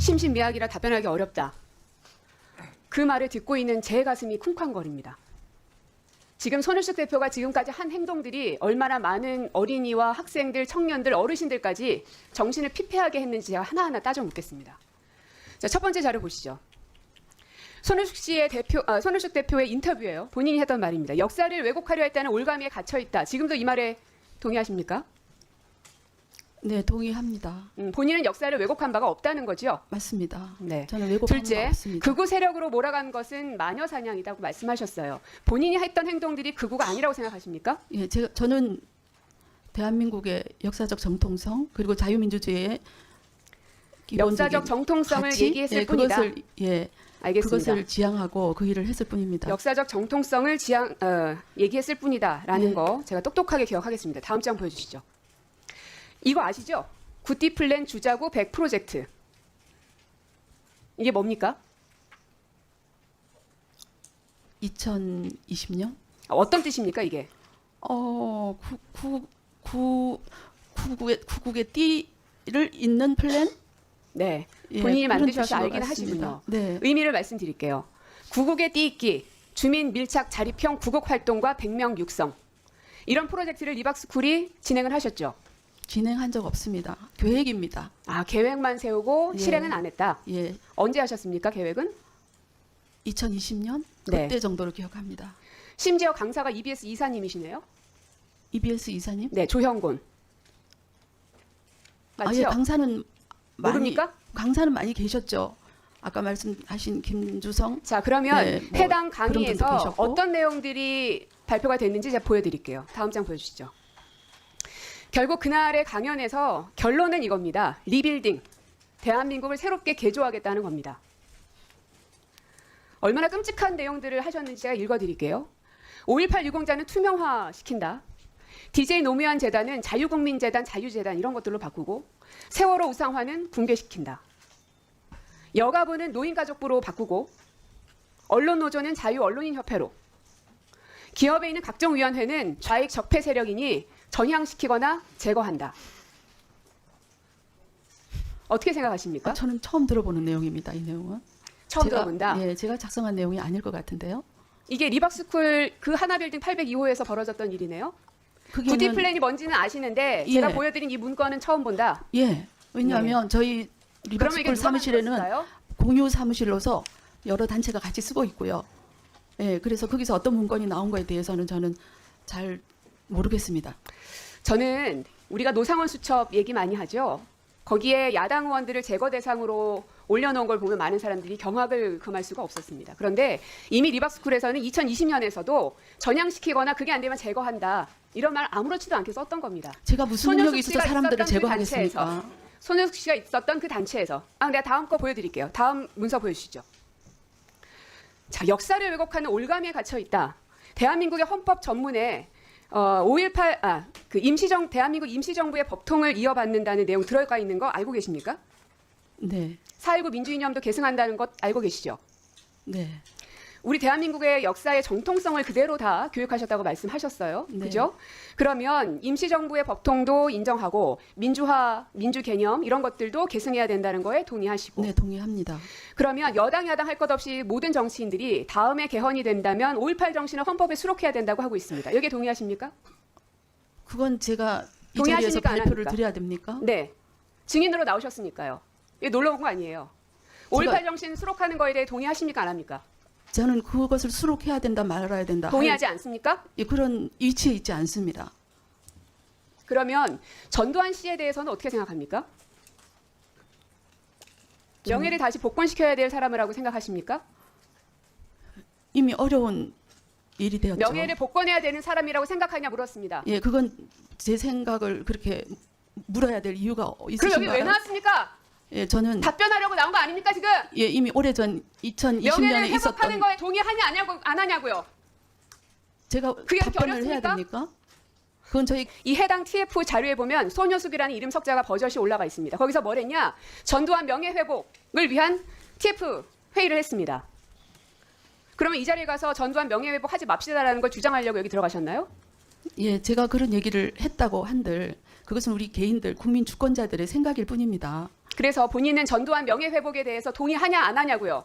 심신미약이라 답변하기 어렵다. 그 말을 듣고 있는 제 가슴이 쿵쾅거립니다. 지금 손일숙 대표가 지금까지 한 행동들이 얼마나 많은 어린이와 학생들, 청년들, 어르신들까지 정신을 피폐하게 했는지 제가 하나하나 따져 묻겠습니다. 자, 첫 번째 자료 보시죠. 손일숙 대표의 인터뷰예요. 본인이 했던 말입니다. 역사를 왜곡하려 했다는 올가미에 갇혀 있다. 지금도 이 말에 동의하십니까? 네, 동의합니다. 본인은 역사를 왜곡한 바가 없다는 거죠? 맞습니다. 네. 저는 왜곡한 바 둘째, 없습니다. 극우 세력으로 몰아간 것은 마녀 사냥이라고 말씀하셨어요. 본인이 했던 행동들이 극우가 아니라고 생각하십니까? 예, 저는 대한민국의 역사적 정통성 그리고 자유민주주의의 기본적인 역사적 정통성을 가치? 얘기했을 예, 뿐이다. 알겠습니다. 그것을 지향하고 그 일을 했을 뿐입니다. 역사적 정통성을 얘기했을 뿐이다라는 거 제가 똑똑하게 기억하겠습니다. 다음 장 보여주시죠. 이거 아시죠? 구티 플랜 주자구 100 프로젝트. 이게 뭡니까? 2020년? 어떤 뜻입니까 이게? 구국의 띠를 잇는 플랜? 네, 예, 본인이 그런 만드셔서 뜻인 것 알기는 같습니다. 하시군요. 네. 의미를 말씀드릴게요. 구국의 띠잇기, 주민 밀착 자립형 구국 활동과 100명 육성. 이런 프로젝트를 리박스쿨이 진행을 하셨죠. 진행한 적 없습니다. 계획입니다. 아, 계획만 세우고 예. 실행은 안 했다. 예, 언제 하셨습니까, 계획은? 2020년 네. 그때 정도로 기억합니다. 심지어 강사가 EBS 이사님이시네요. EBS 이사님? 네, 조형곤. 맞죠? 아, 예, 강사는 모릅니까? 강사는 많이 계셨죠. 아까 말씀하신 김주성. 자, 그러면 네, 뭐 해당 그런 분도 강의에서 계셨고. 어떤 내용들이 발표가 됐는지 제가 보여드릴게요. 다음 장 보여주시죠. 결국 그날의 강연에서 결론은 이겁니다. 리빌딩, 대한민국을 새롭게 개조하겠다는 겁니다. 얼마나 끔찍한 내용들을 하셨는지 제가 읽어드릴게요. 5.18 유공자는 투명화시킨다. DJ 노무현 재단은 자유국민재단, 자유재단 이런 것들로 바꾸고 세월호 우상화는 붕괴시킨다. 여가부는 노인가족부로 바꾸고 언론노조는 자유언론인협회로 기업에 있는 각종 위원회는 좌익 적폐 세력이니 전향시키거나 제거한다. 어떻게 생각하십니까? 저는 처음 들어보는 내용입니다. 이 내용은. 처음 들어본다. 예, 제가 작성한 내용이 아닐 것 같은데요. 이게 리박스쿨 그 하나빌딩 802호에서 벌어졌던 일이네요. 구티 플랜이 뭔지는 아시는데 제가 예. 보여드린 이 문건은 처음 본다. 예, 왜냐하면 저희 그러면 이게 리박스쿨 누가 사무실에는 만들었을까요? 공유 사무실로서 여러 단체가 같이 쓰고 있고요. 예, 그래서 거기서 어떤 문건이 나온 거에 대해서는 저는 잘 모르겠습니다. 저는 우리가 노상원 수첩 얘기 많이 하죠. 거기에 야당 의원들을 제거 대상으로 올려놓은 걸 보면 많은 사람들이 경악을 금할 수가 없었습니다. 그런데 이미 리박스쿨에서는 2020년에서도 전향시키거나 그게 안 되면 제거한다. 이런 말 아무렇지도 않게 썼던 겁니다. 제가 무슨 손효숙 능력이 있어서 씨가 사람들을 있었던 그 제거하겠습니까? 손혜숙 씨가 있었던 그 단체에서. 내가 다음 거 보여드릴게요. 다음 문서 보여주시죠. 자, 역사를 왜곡하는 올가미에 갇혀 있다. 대한민국의 헌법 전문에 5.18 대한민국 임시정부의 법통을 이어받는다는 내용 들어가 있는 거 알고 계십니까? 네, 4.19 민주이념도 계승한다는 것 알고 계시죠? 네, 우리 대한민국의 역사의 정통성을 그대로 다 교육하셨다고 말씀하셨어요. 네. 그죠? 그러면 임시정부의 법통도 인정하고 민주화, 민주 개념 이런 것들도 계승해야 된다는 거에 동의하시고. 네, 동의합니다. 그러면 여당, 야당 할 것 없이 모든 정치인들이 다음에 개헌이 된다면 5.18 정신을 헌법에 수록해야 된다고 하고 있습니다. 여기에 동의하십니까? 그건 제가 이 자리에서 동의하십니까? 안 발표를 합니까? 드려야 됩니까? 네. 증인으로 나오셨으니까요. 이게 놀러 온 거 아니에요. 5.18 정신 수록하는 거에 대해 동의하십니까? 안 합니까? 저는 그것을 수록해야 된다 말아야 된다. 동의하지 않습니까? 예, 그런 위치에 있지 않습니다. 그러면 전두환 씨에 대해서는 어떻게 생각합니까? 명예를 다시 복권시켜야 될 사람이라고 생각하십니까? 이미 어려운 일이 되었죠. 명예를 복권해야 되는 사람이라고 생각하냐 물었습니다. 예, 그건 제 생각을 그렇게 물어야 될 이유가 그럼 여기 있으신가요? 왜 나왔습니까? 예, 저는 답변하려고 나온 거 아닙니까 지금? 예, 이미 오래전 2020년에 명예를 회복하는 있었던 거에 동의하냐 안 하냐고요. 제가 그게 그렇게 답변을 해야 어렵습니까? 됩니까? 그건 저희 이 해당 TF 자료에 보면 손효숙이라는 이름 석자가 버젓이 올라가 있습니다. 거기서 뭘 했냐? 전두환 명예회복을 위한 TF 회의를 했습니다. 그러면 이 자리에 가서 전두환 명예회복 하지 맙시다라는 걸 주장하려고 여기 들어가셨나요? 예, 제가 그런 얘기를 했다고 한들 그것은 우리 개인들 국민 주권자들의 생각일 뿐입니다. 그래서 본인은 전두환 명예회복에 대해서 동의하냐 안 하냐고요.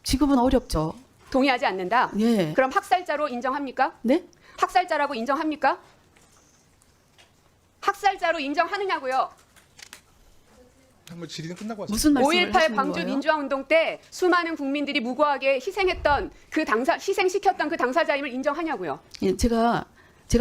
지금은 어렵죠. 동의하지 않는다. 예. 그럼 학살자로 인정합니까? 네? 학살자라고 인정합니까? 학살자로 인정하느냐고요. 한번 질의는 끝나고 왔습니다. 무슨 말씀을 5.18 하시는 광주 거예요? 민주화운동 때 수많은 국민들이 무고하게 희생했던 그 희생시켰던 그 당사자임을 인정하냐고요. 예, 제가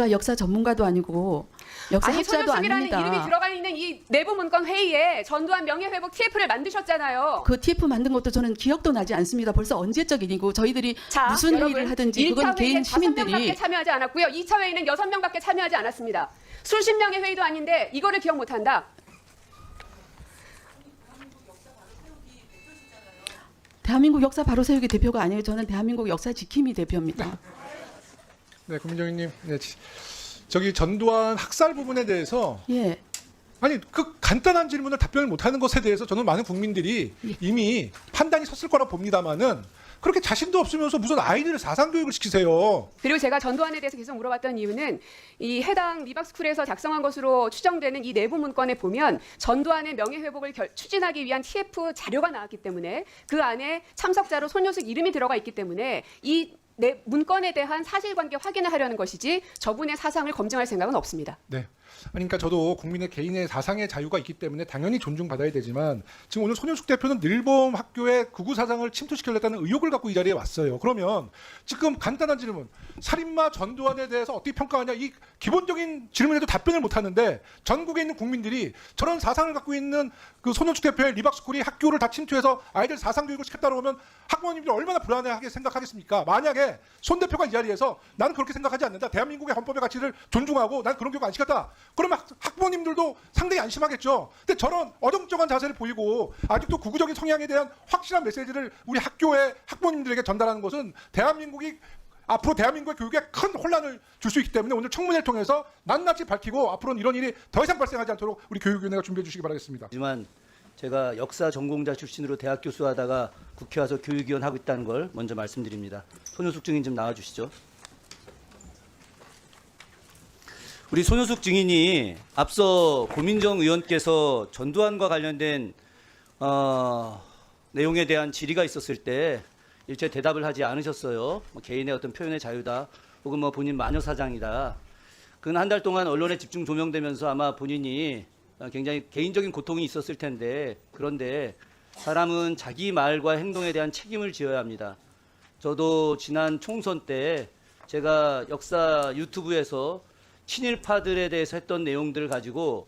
역사 전문가도 아니고 역사 아니 학자도 손효숙이라는 아닙니다. 이름이 들어가 있는 이 내부 문건 회의에 전두환 명예회복 TF를 만드셨잖아요. 그 TF 만든 것도 저는 기억도 나지 않습니다. 벌써 언제적 일이고 저희들이 자, 무슨 여러분, 회의를 하든지 그건 1차 개인 회의에 시민들이 5명밖에 참여하지 않았고요. 2차 회의는 6명밖에 참여하지 않았습니다. 수십 명의 회의도 아닌데 이거를 기억 못한다. 대한민국 역사 바로 세우기 대표가 아니에요. 저는 대한민국 역사 지킴이 대표입니다. 네, 국민정의님, 네, 저기 전두환 학살 부분에 대해서 예. 아니 그 간단한 질문을 답변을 못하는 것에 대해서 저는 많은 국민들이 이미 판단이 섰을 거라 봅니다만은 그렇게 자신도 없으면서 무슨 아이들을 사상 교육을 시키세요. 그리고 제가 전두환에 대해서 계속 물어봤던 이유는 이 해당 리박스쿨에서 작성한 것으로 추정되는 이 내부 문건에 보면 전두환의 명예회복을 추진하기 위한 TF 자료가 나왔기 때문에 그 안에 참석자로 손효숙 이름이 들어가 있기 때문에 이 문건에 대한 사실관계 확인을 하려는 것이지 저분의 사상을 검증할 생각은 없습니다. 네. 아니, 그러니까 저도 국민의 개인의 사상의 자유가 있기 때문에 당연히 존중받아야 되지만 지금 오늘 손효숙 대표는 늘봄 학교의 극우 사상을 침투시키려다는 의혹을 갖고 이 자리에 왔어요. 그러면 지금 간단한 질문, 살인마 전두환에 대해서 어떻게 평가하냐, 이 기본적인 질문에도 답변을 못하는데 전국에 있는 국민들이 저런 사상을 갖고 있는 그 손효숙 대표의 리박스쿨이 학교를 다 침투해서 아이들 사상 교육을 시켰다고 하면 학부모님들이 얼마나 불안해하게 생각하겠습니까? 만약에 손 대표가 이 자리에서 나는 그렇게 생각하지 않는다, 대한민국의 헌법의 가치를 존중하고 난 그런 교육 안 시켰다, 그러면 학부모님들도 상당히 안심하겠죠. 근데 저런 어정쩡한 자세를 보이고 아직도 극우적인 성향에 대한 확실한 메시지를 우리 학교의 학부모님들에게 전달하는 것은 대한민국이 앞으로 대한민국의 교육에 큰 혼란을 줄 수 있기 때문에 오늘 청문회를 통해서 낱낱이 밝히고 앞으로는 이런 일이 더 이상 발생하지 않도록 우리 교육위원회가 준비해 주시기 바라겠습니다. 하지만 제가 역사 전공자 출신으로 대학 교수하다가 국회 와서 교육위원 하고 있다는 걸 먼저 말씀드립니다. 손효숙 증인 좀 나와주시죠. 우리 손효숙 증인이 앞서 고민정 의원께서 전두환과 관련된 내용에 대한 질의가 있었을 때 일체 대답을 하지 않으셨어요. 뭐 개인의 어떤 표현의 자유다, 혹은 뭐 본인 마녀 사장이다. 그는 한 달 동안 언론에 집중 조명되면서 아마 본인이 굉장히 개인적인 고통이 있었을 텐데, 그런데 사람은 자기 말과 행동에 대한 책임을 지어야 합니다. 저도 지난 총선 때 제가 역사 유튜브에서 친일파들에 대해서 했던 내용들을 가지고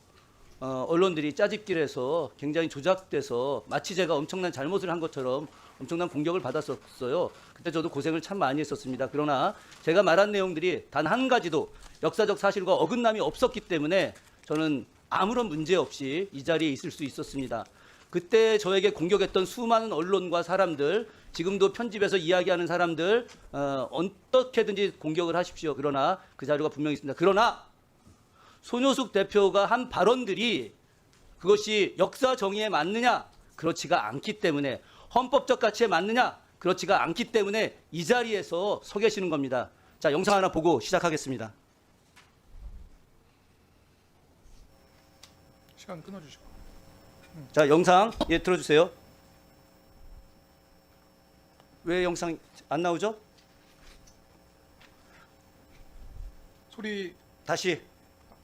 언론들이 짜집기를 굉장히 조작돼서 마치 제가 엄청난 잘못을 한 것처럼 엄청난 공격을 받았었어요. 그때 저도 고생을 참 많이 했었습니다. 그러나 제가 말한 내용들이 단 한 가지도 역사적 사실과 어긋남이 없었기 때문에 저는 아무런 문제 없이 이 자리에 있을 수 있었습니다. 그때 저에게 공격했던 수많은 언론과 사람들, 지금도 편집해서 이야기하는 사람들, 어떻게든지 공격을 하십시오. 그러나 그 자료가 분명히 있습니다. 그러나 손효숙 대표가 한 발언들이 그것이 역사 정의에 맞느냐? 그렇지가 않기 때문에, 헌법적 가치에 맞느냐? 그렇지가 않기 때문에 이 자리에서 서 계시는 겁니다. 자, 영상 하나 보고 시작하겠습니다. 시간 끊어주시고. 자, 영상 틀어주세요. 왜 영상 안 나오죠? 소리 다시.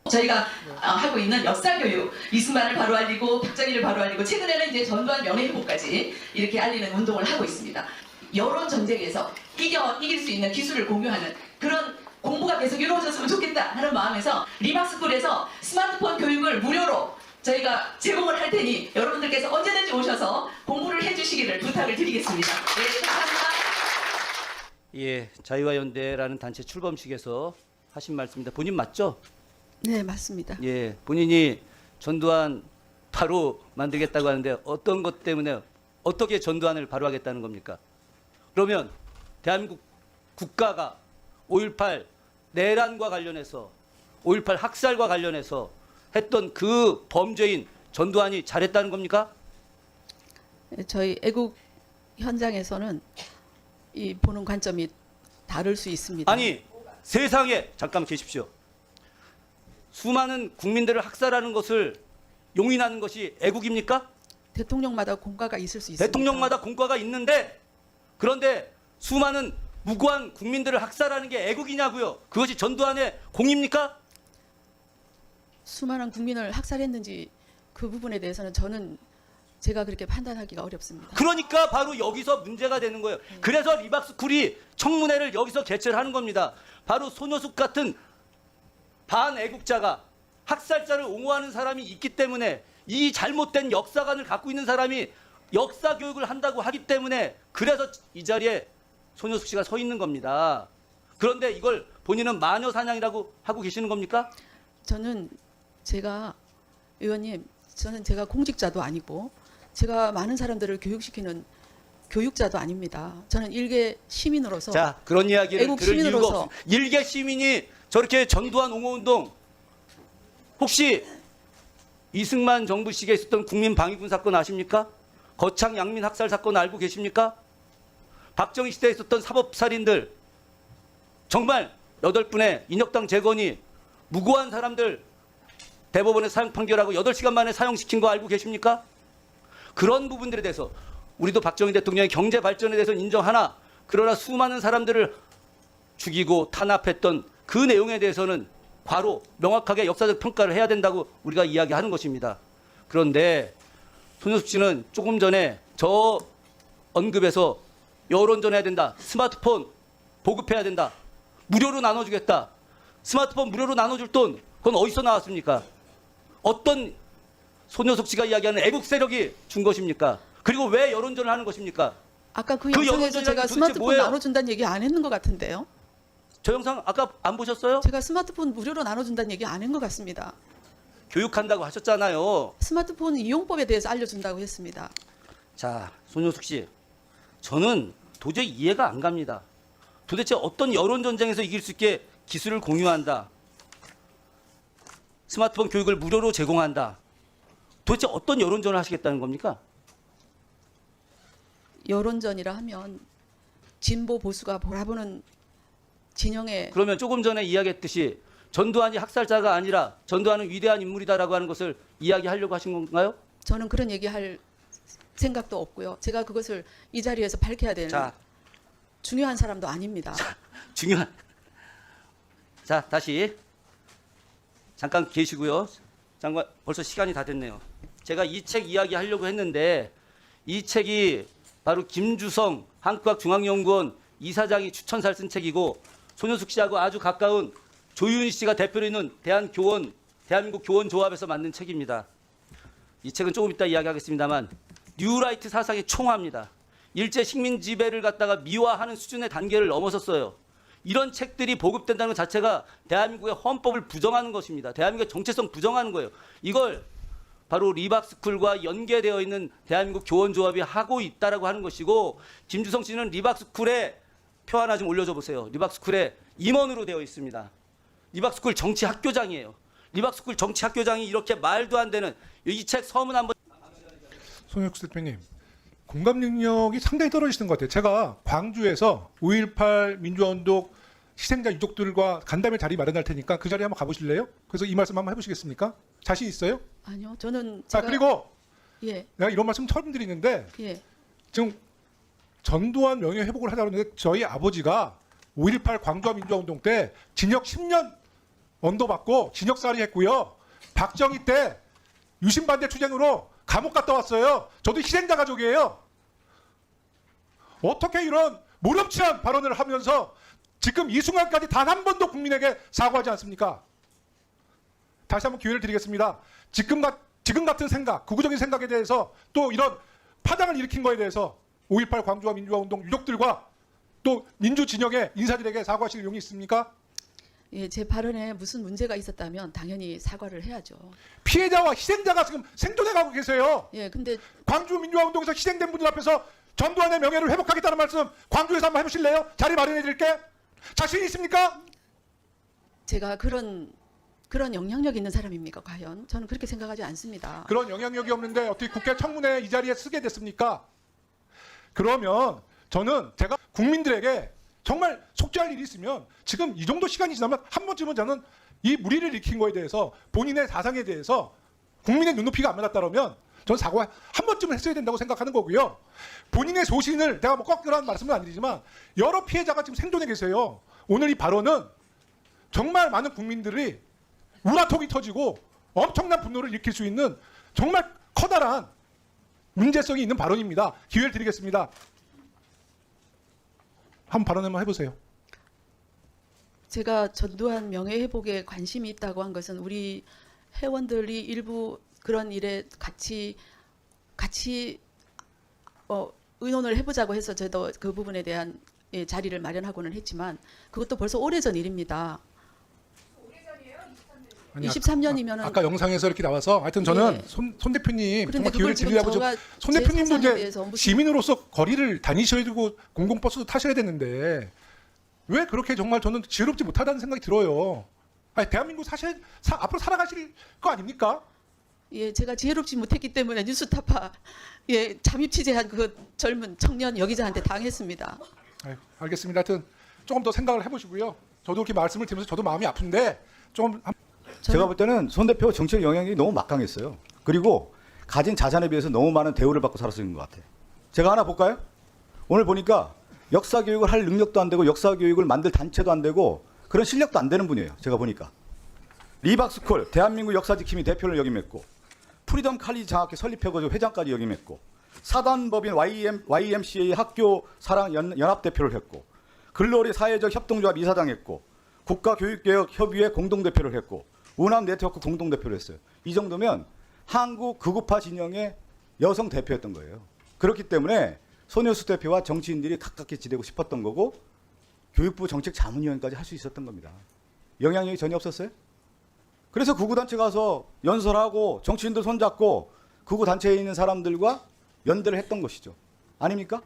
저희가 하고 있는 역사 교육, 이승만을 바로 알리고 박정희를 바로 알리고 최근에는 이제 전두환 명예회복까지 이렇게 알리는 운동을 하고 있습니다. 여론 전쟁에서 이길 수 있는 기술을 공유하는 그런 공부가 계속 이루어졌으면 좋겠다 하는 마음에서 리박스쿨에서 스마트폰 교육을 무료로 저희가 제공을 할 테니 여러분들께서 언제든지 오셔서 공부를 해주시기를 부탁을 드리겠습니다. 네, 감사합니다. 예, 자유와 연대라는 단체 출범식에서 하신 말씀입니다. 본인 맞죠? 네, 맞습니다. 예, 본인이 전두환 바로 만들겠다고 하는데 어떤 것 때문에 어떻게 전두환을 바로 하겠다는 겁니까? 그러면 대한민국 국가가 5.18 내란과 관련해서 5.18 학살과 관련해서 했던 그 범죄인 전두환이 잘했다는 겁니까? 저희 애국 현장에서는 이 보는 관점이 다를 수 있습니다. 아니, 세상에 잠깐 계십시오. 수많은 국민들을 학살하는 것을 용인하는 것이 애국입니까? 대통령마다 공과가 있을 수 있습니다. 대통령마다 공과가 있는데 그런데 수많은 무고한 국민들을 학살하는 게 애국이냐고요? 그것이 전두환의 공입니까? 수많은 국민을 학살했는지 그 부분에 대해서는 저는 제가 그렇게 판단하기가 어렵습니다. 그러니까 바로 여기서 문제가 되는 거예요. 그래서 리박스쿨이 청문회를 여기서 개최를 하는 겁니다. 바로 손효숙 같은 반애국자가 학살자를 옹호하는 사람이 있기 때문에 이 잘못된 역사관을 갖고 있는 사람이 역사 교육을 한다고 하기 때문에 그래서 이 자리에 손효숙 씨가 서 있는 겁니다. 그런데 이걸 본인은 마녀 사냥이라고 하고 계시는 겁니까? 저는 제가 의원님, 저는 제가 공직자도 아니고 제가 많은 사람들을 교육시키는 교육자도 아닙니다. 저는 일개 시민으로서 자, 그런 이야기를 애국 들을 이유가 시민으로서 없습니다. 일개 시민이 저렇게 전두환 옹호운동 혹시 이승만 정부 시기에 있었던 국민방위군 사건 아십니까? 거창 양민 학살 사건 알고 계십니까? 박정희 시대에 있었던 사법살인들 정말 8분의 인혁당 재건이 무고한 사람들 대법원에서 사형 판결하고 8시간 만에 사형시킨 거 알고 계십니까? 그런 부분들에 대해서 우리도 박정희 대통령의 경제 발전에 대해서는 인정하나 그러나 수많은 사람들을 죽이고 탄압했던 그 내용에 대해서는 바로 명확하게 역사적 평가를 해야 된다고 우리가 이야기하는 것입니다. 그런데 손효숙 씨는 조금 전에 저 언급에서 여론전해야 된다. 스마트폰 보급해야 된다. 무료로 나눠주겠다. 스마트폰 무료로 나눠줄 돈 그건 어디서 나왔습니까? 어떤 손효숙 씨가 이야기하는 애국 세력이 준 것입니까? 그리고 왜 여론전을 하는 것입니까? 아까 그 그 영상에서 여론전이라는 제가 게 도대체 스마트폰 뭐예요? 나눠준다는 얘기 안 했는 것 같은데요. 저 영상 아까 안 보셨어요? 제가 스마트폰 무료로 나눠준다는 얘기 안 한 것 같습니다. 교육한다고 하셨잖아요. 스마트폰 이용법에 대해서 알려준다고 했습니다. 자, 손효숙 씨, 저는 도저히 이해가 안 갑니다. 도대체 어떤 여론 전쟁에서 이길 수 있게 기술을 공유한다. 스마트폰 교육을 무료로 제공한다. 도대체 어떤 여론전을 하시겠다는 겁니까? 여론전이라 하면 진보 보수가 바라보는 진영의 그러면 조금 전에 이야기했듯이 전두환이 학살자가 아니라 전두환은 위대한 인물이다라고 하는 것을 이야기하려고 하신 건가요? 저는 그런 얘기할 생각도 없고요. 제가 그것을 이 자리에서 밝혀야 되는 자, 중요한 사람도 아닙니다. 중요한. 자, 다시 잠깐 계시고요. 장관, 벌써 시간이 다 됐네요. 제가 이 책 이야기하려고 했는데 이 책이 바로 김주성 한국학중앙연구원 이사장이 추천사를 쓴 책이고 손효숙 씨하고 아주 가까운 조윤희 씨가 대표로 있는 대한민국 교원조합에서 만든 책입니다. 이 책은 조금 이따 이야기하겠습니다만 뉴라이트 사상의 총화입니다. 일제 식민 지배를 갖다가 미화하는 수준의 단계를 넘어섰어요. 이런 책들이 보급된다는 것 자체가 대한민국의 헌법을 부정하는 것입니다. 대한민국의 정체성 부정하는 거예요. 이걸 바로 리박스쿨과 연계되어 있는 대한민국 교원조합이 하고 있다라고 하는 것이고 김주성 씨는 리박스쿨에 표 하나 좀 올려줘 보세요. 리박스쿨에 임원으로 되어 있습니다. 리박스쿨 정치학교장이에요. 리박스쿨 정치학교장이 이렇게 말도 안 되는 이 책 서문 한번. 손효숙 대표님, 공감 능력이 상당히 떨어지시는 것 같아요. 제가 광주에서 5.18 민주화운동 희생자 유족들과 간담회 자리 마련할 테니까 그 자리에 한번 가보실래요? 그래서 이 말씀 한번 해보시겠습니까? 자신 있어요? 아니요, 저는 아, 제가 그리고 예, 내가 이런 말씀 처음 드리는데 예, 지금 전두환 명예 회복을 하자고 하는데 저희 아버지가 5.18 광주와 민주화운동 때 징역 10년 언도받고 징역살이 했고요. 박정희 때 유신반대 투쟁으로 감옥 갔다 왔어요. 저도 희생자 가족이에요. 어떻게 이런 모렴치한 발언을 하면서 지금 이 순간까지 단 한 번도 국민에게 사과하지 않습니까? 다시 한번 기회를 드리겠습니다. 지금 같은 생각, 극우적인 생각에 대해서 또 이런 파장을 일으킨 거에 대해서 5.18 광주와 민주화운동 유족들과 또 민주진영의 인사들에게 사과하실 용이 있습니까? 예, 제 발언에 무슨 문제가 있었다면 당연히 사과를 해야죠. 피해자와 희생자가 지금 생존해가고 계세요. 예, 근데 광주 민주화운동에서 희생된 분들 앞에서 전두환의 명예를 회복하겠다는 말씀 광주에서 한번 해보실래요? 자리 마련해드릴게. 자신 있습니까? 제가 그런 영향력 있는 사람입니까? 과연 저는 그렇게 생각하지 않습니다. 그런 영향력이 없는데 어떻게 국회 청문회 이 자리에 쓰게 됐습니까? 그러면 저는 제가 국민들에게 정말 속죄할 일이 있으면 지금 이 정도 시간이 지나면 한 번쯤은 저는 이 무리를 일으킨 거에 대해서 본인의 사상에 대해서 국민의 눈높이가 안 맞았다면 전 사과 한 번쯤은 했어야 된다고 생각하는 거고요. 본인의 소신을 내가 뭐 꺾으라는 말씀은 아니지만 여러 피해자가 지금 생존해 계세요. 오늘 이 발언은 정말 많은 국민들이 우라통이 터지고 엄청난 분노를 일으킬 수 있는 정말 커다란 문제성이 있는 발언입니다. 기회를 드리겠습니다. 한번 발언 한번 해보세요. 제가 전두환 명예회복에 관심이 있다고 한 것은 우리 회원들이 일부 그런 일에 같이 의논을 해보자고 해서 저도 그 부분에 대한 자리를 마련하고는 했지만 그것도 벌써 오래전 일입니다. 23년이면은 아까 영상에서 이렇게 나와서 하여튼 저는 예. 손 대표님 그런데 정말 그걸 기회를 지금 드리려고 저가 손 대표님도 제 사상에 이제 대해서 무슨- 시민으로서 거리를 다니셔야 되고 공공버스도 타셔야 되는데 왜 그렇게 정말 저는 지혜롭지 못하다는 생각이 들어요. 아니, 대한민국 앞으로 살아가실 거 아닙니까? 예, 제가 지혜롭지 못했기 때문에 뉴스타파 잠입 취재한 그 젊은 청년 여기자한테 당했습니다. 아유, 알겠습니다. 하여튼 조금 더 생각을 해보시고요. 저도 이렇게 말씀을 드리면서 저도 마음이 아픈데 좀 제가 볼 때는 손 대표 정책 영향력이 너무 막강했어요. 그리고 가진 자산에 비해서 너무 많은 대우를 받고 살았는 것 같아요. 제가 하나 볼까요? 오늘 보니까 역사 교육을 할 능력도 안 되고 역사 교육을 만들 단체도 안 되고 그런 실력도 안 되는 분이에요. 제가 보니까. 리박스콜 대한민국 역사지킴이 대표를 역임했고 프리덤 칼리지 장학회 설립해가지고 회장까지 역임했고 사단법인 YMCA 학교 사랑 연합 대표를 했고 글로리 사회적 협동조합 이사장했고 국가교육개혁협의회 공동대표를 했고 우남 네트워크 공동대표를 했어요. 이 정도면 한국 극우파 진영의 여성 대표였던 거예요. 그렇기 때문에 손효숙 대표와 정치인들이 가깝게 지내고 싶었던 거고 교육부 정책자문위원까지 할 수 있었던 겁니다. 영향력이 전혀 없었어요? 그래서 극우단체 가서 연설하고 정치인들 손잡고 극우단체에 있는 사람들과 연대를 했던 것이죠. 아닙니까?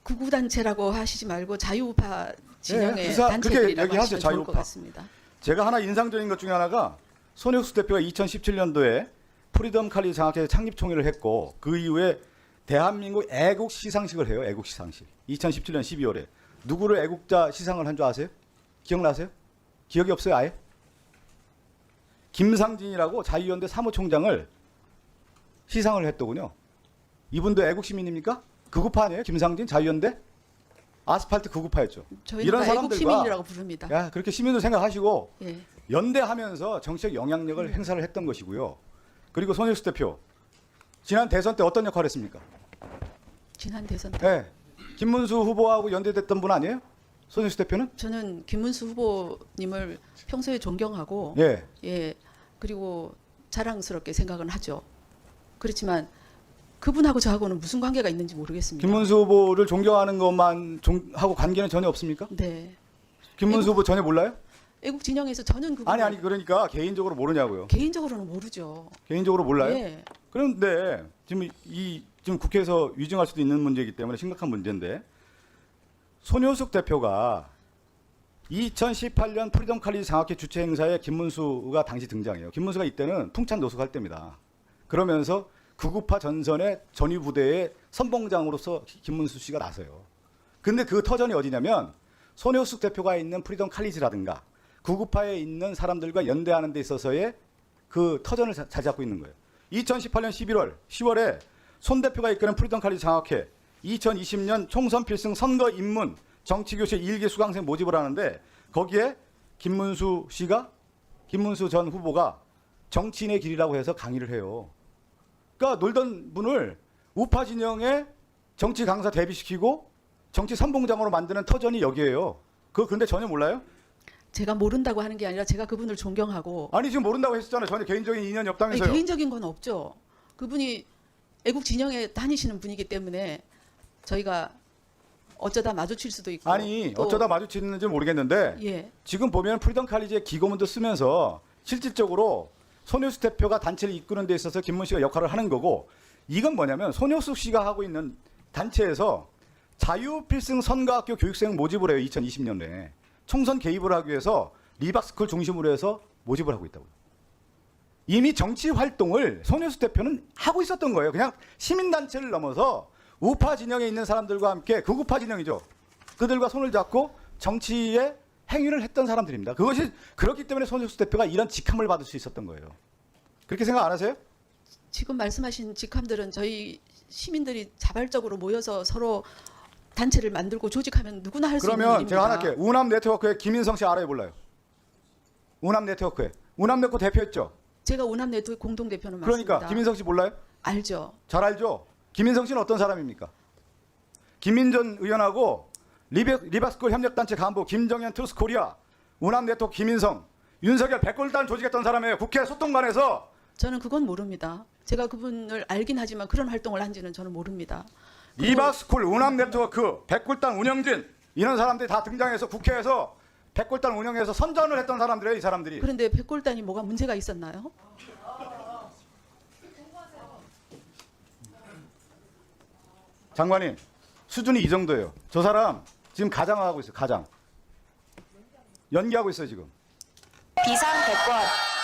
구구단체라고 하시지 말고 자유우파 진영의 네, 그렇게 단체들이라고 얘기하세요, 하시면 좋을 것 자유우파. 같습니다. 제가 하나 인상적인 것 중에 하나가 손효숙 대표가 2017년도에 프리덤 칼리 장학회 창립총회를 했고 그 이후에 대한민국 애국 시상식을 해요. 애국 시상식. 2017년 12월에. 누구를 애국자 시상을 한 줄 아세요? 기억나세요? 기억이 없어요, 아예? 김상진이라고 자유연대 사무총장을 시상을 했더군요. 이분도 애국 시민입니까? 극우파 아니에요? 김상진 자유연대? 아스팔트 극우파였죠. 저희가 이런 애국 사람들과 시민이라고 부릅니다. 야, 그렇게 시민으로 생각하시고 예. 연대하면서 정치적 영향력을 행사를 했던 것이고요. 그리고 손효숙 대표 지난 대선 때 어떤 역할을 했습니까? 지난 대선 때 네. 김문수 후보하고 연대됐던 분 아니에요? 손효숙 대표는? 저는 김문수 후보님을 평소에 존경하고 예. 그리고 자랑스럽게 생각은 하죠. 그렇지만 그분하고 저하고는 무슨 관계가 있는지 모르겠습니다. 김문수 후보를 존경하는 것만 하고 관계는 전혀 없습니까? 네. 김문수 후보 전혀 몰라요? 애국 진영에서 저는 그분 아니 그러니까 개인적으로 모르냐고요. 개인적으로는 모르죠. 개인적으로 몰라요? 예. 그런데 지금 국회에서 위증할 수도 있는 문제이기 때문에 심각한 문제인데 손효숙 대표가 2018년 프리덤 칼리지 장학회 주최 행사에 김문수가 당시 등장해요. 김문수가 이때는 풍찬 노숙할 때입니다. 그러면서 극우파 전선의 전위부대의 선봉장으로서 김문수 씨가 나서요. 근데 그 터전이 어디냐면 손효숙 대표가 있는 프리덤 칼리지라든가 극우파에 있는 사람들과 연대하는 데 있어서의 그 터전을 자리 잡고 있는 거예요. 2018년 10월에 손 대표가 이끄는 프리덤 칼리지 장학회 2020년 총선 필승 선거 입문 정치교실 1기 수강생 모집을 하는데 거기에 김문수 전 후보가 정치인의 길이라고 해서 강의를 해요. 그러니까 놀던 분을 우파 진영의 정치 강사 대비시키고 정치 선봉장으로 만드는 터전이 여기에요. 그거 근데 전혀 몰라요? 제가 모른다고 하는 게 아니라 제가 그분을 존경하고 아니 지금 모른다고 했었잖아요. 전혀 개인적인 인연이 없다면서요. 개인적인 건 없죠. 그분이 애국 진영에 다니시는 분이기 때문에 저희가 어쩌다 마주칠 수도 있고 아니 또- 어쩌다 마주치는지 모르겠는데 예. 지금 보면 프리덤 칼리지의 기고문도 쓰면서 실질적으로 손효숙 대표가 단체를 이끄는 데 있어서 김문 씨가 역할을 하는 거고 이건 뭐냐면 손효숙 씨가 하고 있는 단체에서 자유필승 선거학교 교육생 모집을 해요. 2020년에. 총선 개입을 하기 위해서 리박스쿨 중심으로 해서 모집을 하고 있다고요. 이미 정치 활동을 손효숙 대표는 하고 있었던 거예요. 그냥 시민단체를 넘어서 우파 진영에 있는 사람들과 함께 극우파 진영이죠. 그들과 손을 잡고 정치에 행위를 했던 사람들입니다. 그것이 그렇기 때문에 손효숙 대표가 이런 직함을 받을 수 있었던 거예요. 그렇게 생각 안 하세요? 지금 말씀하신 직함들은 저희 시민들이 자발적으로 모여서 서로 단체를 만들고 조직하면 누구나 할 수 있는 그러면 일입니다. 제가 하나 할게요. 우남 네트워크의 김인성 씨 알아요, 몰라요? 우남 네트워크에 우남 네트워크 대표였죠. 제가 우남 네트워크 공동 대표는 그러니까 맞습니다. 김인성 씨 몰라요? 알죠. 잘 알죠. 김인성 씨는 어떤 사람입니까? 김민전 의원하고 리바스쿨 협력단체 간부 김정현 트루스코리아, 우남 네트워크 김인성, 윤석열 백골단 조직했던 사람이에요. 국회 소통관에서. 저는 그건 모릅니다. 제가 그분을 알긴 하지만 그런 활동을 한지는 저는 모릅니다. 리바스쿨, 우남 네트워크, 백골단 운영진 이런 사람들이 다 등장해서 국회에서 백골단 운영해서 선전을 했던 사람들이에요. 이 사람들이. 그런데 백골단이 뭐가 문제가 있었나요? 장관님 수준이 이 정도예요. 저 사람 지금 가장하고 있어요. 가장. 연기하고 있어요 지금. 비상대권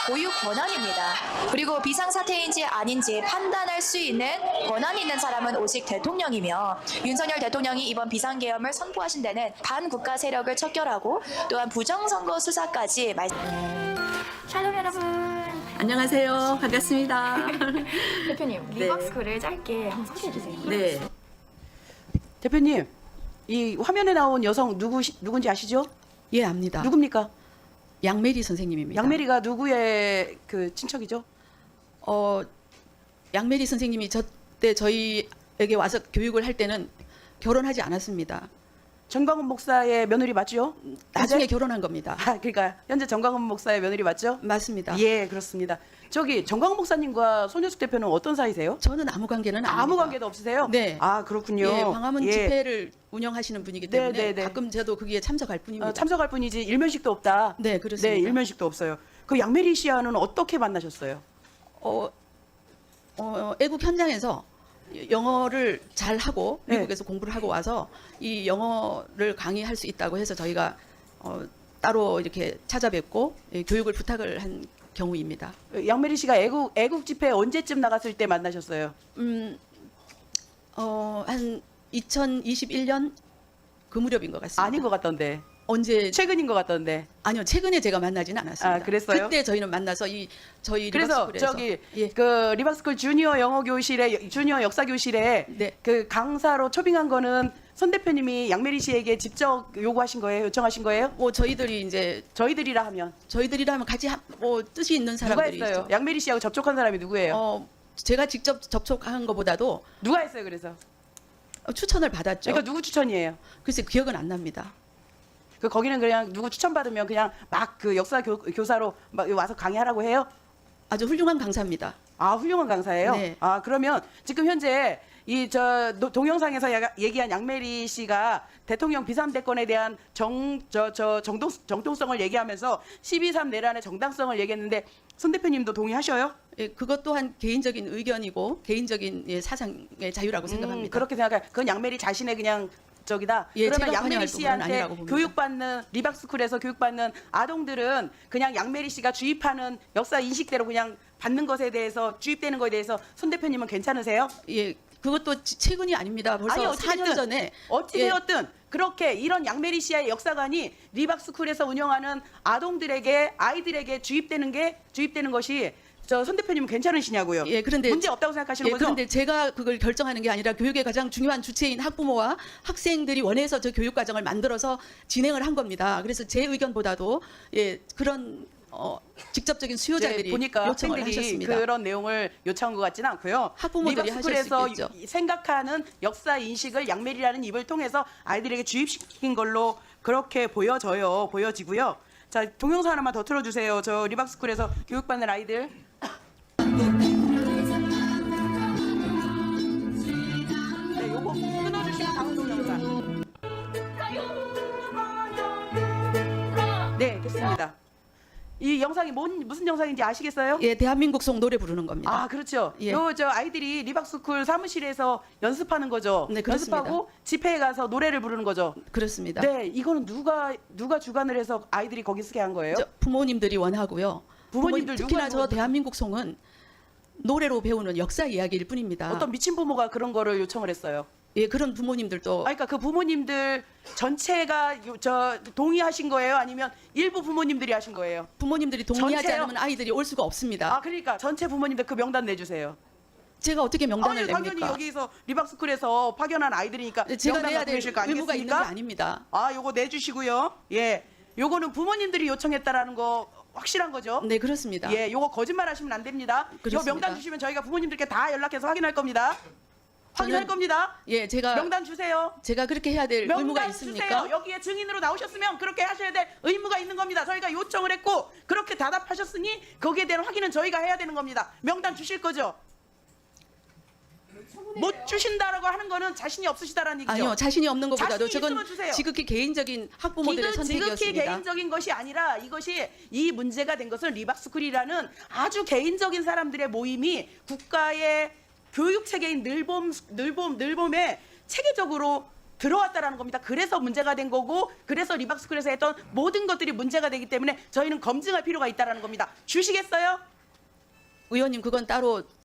고유 권한입니다. 그리고 비상사태인지 아닌지 판단할 수 있는 권한이 있는 사람은 오직 대통령이며 윤석열 대통령이 이번 비상계엄을 선포하신 데는 반국가 세력을 척결하고 또한 부정선거 수사까지 샬롬 여러분, 안녕하세요. 반갑습니다. 대표님 네. 리박스쿨을 짧게 한번 소개해 주세요. 네. 대표님, 이 화면에 나온 여성 누군지 아시죠? 예, 압니다. 누굽니까? 양메리 선생님입니다. 양메리가 누구의 그 친척이죠? 양메리 선생님이 저때 저희에게 와서 교육을 할 때는 결혼하지 않았습니다. 정광훈 목사의 며느리 맞죠? 나중에 현재? 결혼한 겁니다. 그러니까 현재 정광훈 목사의 며느리 맞죠? 맞습니다. 예, 그렇습니다. 저기 정광훈 목사님과 손효숙 대표는 어떤 사이세요? 저는 아무 관계는 아닙니다. 아무 관계도 없으세요? 네. 아, 그렇군요. 예, 광화문 예. 집회를 운영하시는 분이기 때문에 네, 네, 네. 가끔 저도 거기에 참석할 뿐입니다. 참석할 뿐이지 일면식도 없다. 네, 그렇습니다. 네, 일면식도 없어요. 그 양메리 씨와는 어떻게 만나셨어요? 애국 현장에서 영어를 잘 하고 네. 미국에서 공부를 하고 와서 이 영어를 강의할 수 있다고 해서 저희가 따로 이렇게 찾아뵙고 교육을 부탁을 한 경우입니다. 양메리 씨가 애국 집회 언제쯤 나갔을 때 만나셨어요? 한 2021년 그 무렵인 것 같습니다. 아닌 것 같던데. 언제 최근인 것 같던데. 아니요, 최근에 제가 만나지는 않았습니다. 아, 그랬어요? 그때 저희는 만나서 저희 그래서 리박스쿨에서 저기 예. 그 리박스쿨 주니어 영어 교실에 주니어 역사 교실에 네. 그 강사로 초빙한 거는 손 대표님이 양메리 씨에게 직접 요구하신 거예요? 요청하신 거예요? 저희들이 이제 저희들이라 하면 저희들이라면 같이 뜻이 있는 누가 사람들이 했어요? 있죠. 양메리 씨하고 접촉한 사람이 누구예요? 제가 직접 접촉한 것보다도 누가 했어요? 그래서 추천을 받았죠. 그러니까 누구 추천이에요? 글쎄 기억은 안 납니다. 그 거기는 그냥 누구 추천 받으면 그냥 막 그 역사 교사로 막 와서 강의하라고 해요? 아주 훌륭한 강사입니다. 아, 훌륭한 강사예요? 네. 아, 그러면 지금 현재 동영상에서 얘기한 양메리 씨가 대통령 비상대권에 대한 정통성을 얘기하면서 12.3 내란의 정당성을 얘기했는데 손 대표님도 동의하셔요? 예, 그것 또한 개인적인 의견이고 개인적인 사상의 자유라고 생각합니다. 그렇게 생각해요. 그건 양메리 자신의 그냥 저기다. 예, 그러면 제가 양메리 관여할 부분은 씨한테 아니라고 봅니다. 교육받는 리박스쿨에서 교육받는 아동들은 그냥 양메리 씨가 주입하는 역사 인식대로 그냥 받는 것에 대해서 주입되는 것에 대해서 손 대표님은 괜찮으세요? 예, 그것도 최근이 아닙니다. 벌써 아니, 4년 전에 어찌 예. 되었든 그렇게 이런 양메리 씨의 역사관이 리박스쿨에서 운영하는 아이들에게 주입되는 것이 손 대표님은 괜찮으시냐고요? 예, 그런데 문제 없다고 생각하시는 예, 거죠? 그런데 제가 그걸 결정하는 게 아니라 교육의 가장 중요한 주체인 학부모와 학생들이 원해서 저 교육 과정을 만들어서 진행을 한 겁니다. 그래서 제 의견보다도 그런 직접적인 수요자들이 보니까 요청을 학생들이 하셨습니다. 그런 내용을 요청한 것 같지는 않고요. 학부모들이 하실 수 리박스쿨에서 있겠죠. 생각하는 역사 인식을 양메리라는 입을 통해서 아이들에게 주입시킨 걸로 그렇게 보여지고요. 자, 동영상 하나만 더 틀어주세요. 저 리박스쿨에서 교육받는 아이들. 네, 요거 끊어주시면 다음 동영상. 네, 됐습니다. 이 영상이 무슨 영상인지 아시겠어요? 예, 대한민국 송 노래 부르는 겁니다. 아, 그렇죠. 예. 아이들이 리박스쿨 사무실에서 연습하는 거죠. 네, 그렇습니다. 연습하고 집회에 가서 노래를 부르는 거죠. 그렇습니다. 네, 이거는 누가 주관을 해서 아이들이 거기 쓰게 한 거예요? 부모님들이 원하고요. 부모님들 특히나 누가 저 대한민국 송은 노래로 배우는 역사 이야기일 뿐입니다. 어떤 미친 부모가 그런 거를 요청을 했어요. 예, 그런 부모님들도 그러니까 그 부모님들 전체가 동의하신 거예요? 아니면 일부 부모님들이 하신 거예요? 부모님들이 동의하지 전체요? 않으면 아이들이 올 수가 없습니다. 그러니까 전체 부모님들 그 명단 내주세요. 제가 어떻게 명단을 당연히 냅니까? 여기서 리박스쿨에서 파견한 아이들이니까 제가 명단 내야 갖고 될 계실 거 의무가 있는 게 아니겠습니까? 아닙니다. 요거 내주시고요. 예, 요거는 부모님들이 요청했다라는 거 확실한 거죠? 네, 그렇습니다. 예, 요거 거짓말 하시면 안 됩니다. 요 그렇습니다. 명단 주시면 저희가 부모님들께 다 연락해서 확인할 겁니다. 확인할 저는- 겁니다. 예, 제가 명단 주세요. 그렇게 해야 될 의무가 명단 있습니까? 주세요. 여기에 증인으로 나오셨으면 그렇게 하셔야 될 의무가 있는 겁니다. 저희가 요청을 했고 그렇게 답답하셨으니 거기에 대한 확인은 저희가 해야 되는 겁니다. 명단 주실 거죠? 못 주신다라고 하는 거는 자신이 없으시다라는 얘기죠. 아니요, 자신이 없는 것보다도 자신이 저건 있으면 주세요. 지극히 개인적인 학부모들의 지극히 선택이었습니다. 개인적인 것이 아니라 이것이 이 문제가 된 것은 리박스쿨이라는 아주 개인적인 사람들의 모임이 국가의 교육 체계인 늘봄에 체계적으로 들어왔다라는 겁니다. 그래서 문제가 된 거고 그래서 리박스쿨에서 했던 모든 것들이 문제가 되기 때문에 저희는 검증할 필요가 있다라는 겁니다. 주시겠어요? 의원님, 그건 따로